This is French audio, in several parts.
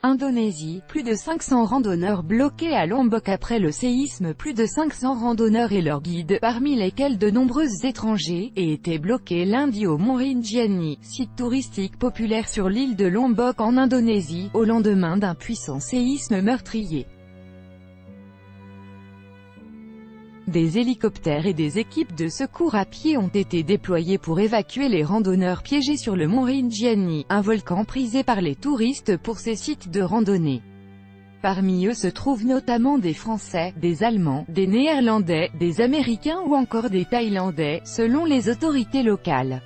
Indonésie, plus de 500 randonneurs bloqués à Lombok après le séisme. Plus de 500 randonneurs et leurs guides, parmi lesquels de nombreux étrangers, aient été bloqués lundi au mont Rinjani, site touristique populaire sur l'île de Lombok en Indonésie, au lendemain d'un puissant séisme meurtrier. Des hélicoptères et des équipes de secours à pied ont été déployés pour évacuer les randonneurs piégés sur le mont Rinjani, un volcan prisé par les touristes pour ses sites de randonnée. Parmi eux se trouvent notamment des Français, des Allemands, des Néerlandais, des Américains ou encore des Thaïlandais, selon les autorités locales.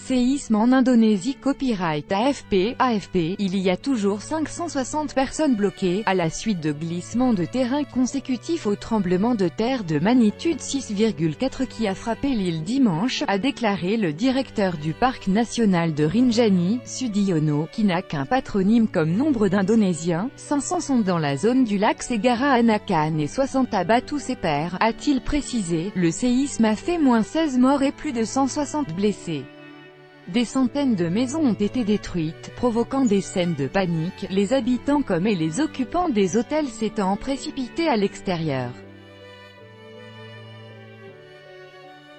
Séisme en Indonésie. Copyright AFP. Il y a toujours 560 personnes bloquées, à la suite de glissements de terrain consécutifs au tremblement de terre de magnitude 6,4 qui a frappé l'île dimanche, a déclaré le directeur du parc national de Rinjani, Sudiono, qui n'a qu'un patronyme comme nombre d'Indonésiens. 500 sont dans la zone du lac Segara Anakan et 60 à Batu Seper, a-t-il précisé. Le séisme a fait -16 morts et plus de 160 blessés. Des centaines de maisons ont été détruites, provoquant des scènes de panique, les habitants comme et les occupants des hôtels s'étant précipités à l'extérieur.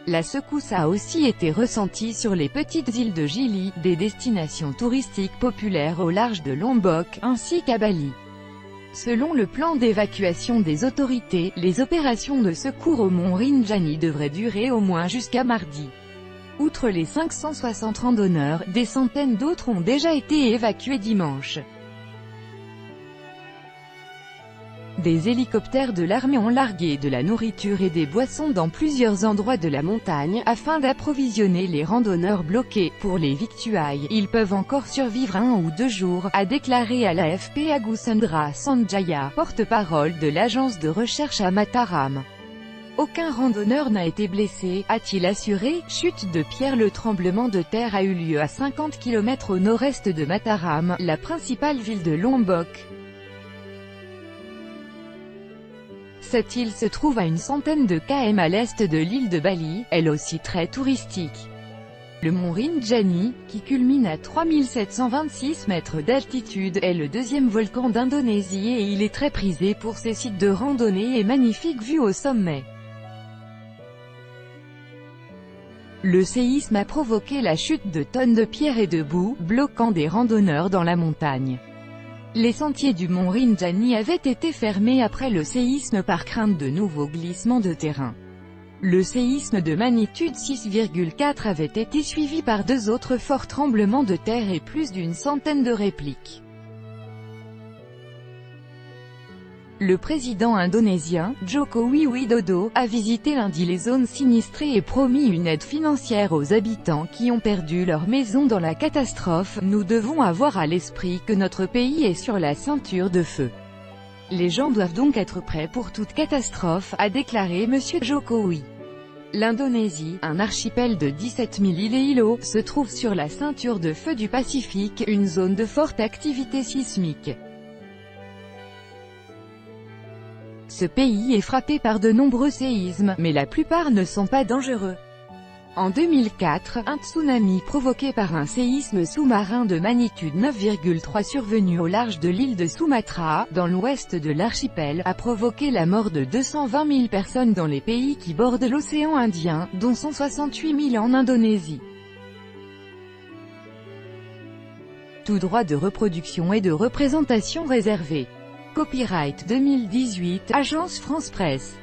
La secousse a aussi été ressentie sur les petites îles de Gili, des destinations touristiques populaires au large de Lombok, ainsi qu'à Bali. Selon le plan d'évacuation des autorités, les opérations de secours au mont Rinjani devraient durer au moins jusqu'à mardi. Outre les 560 randonneurs, des centaines d'autres ont déjà été évacués dimanche. Des hélicoptères de l'armée ont largué de la nourriture et des boissons dans plusieurs endroits de la montagne, afin d'approvisionner les randonneurs bloqués. Pour les victuailles, ils peuvent encore survivre 1 ou 2 jours, a déclaré à l'AFP Agusandra Sanjaya, porte-parole de l'agence de recherche à Mataram. Aucun randonneur n'a été blessé, a-t-il assuré. Chute de pierre. Le tremblement de terre a eu lieu à 50 km au nord-est de Mataram, la principale ville de Lombok. Cette île se trouve à une centaine de km à l'est de l'île de Bali, elle aussi très touristique. Le mont Rinjani, qui culmine à 3726 mètres d'altitude, est le deuxième volcan d'Indonésie et il est très prisé pour ses sites de randonnée et magnifiques vues au sommet. Le séisme a provoqué la chute de tonnes de pierres et de boue, bloquant des randonneurs dans la montagne. Les sentiers du mont Rinjani avaient été fermés après le séisme par crainte de nouveaux glissements de terrain. Le séisme de magnitude 6,4 avait été suivi par 2 autres forts tremblements de terre et plus d'une centaine de répliques. Le président indonésien, Joko Widodo, a visité lundi les zones sinistrées et promis une aide financière aux habitants qui ont perdu leur maison dans la catastrophe. Nous devons avoir à l'esprit que notre pays est sur la ceinture de feu. Les gens doivent donc être prêts pour toute catastrophe, a déclaré M. Jokowi. L'Indonésie, un archipel de 17 000 îles et îlots, se trouve sur la ceinture de feu du Pacifique, une zone de forte activité sismique. Ce pays est frappé par de nombreux séismes, mais la plupart ne sont pas dangereux. En 2004, un tsunami provoqué par un séisme sous-marin de magnitude 9,3 survenu au large de l'île de Sumatra, dans l'ouest de l'archipel, a provoqué la mort de 220 000 personnes dans les pays qui bordent l'océan Indien, dont 168 000 en Indonésie. Tout droit de reproduction et de représentation réservé. Copyright 2018, Agence France Presse.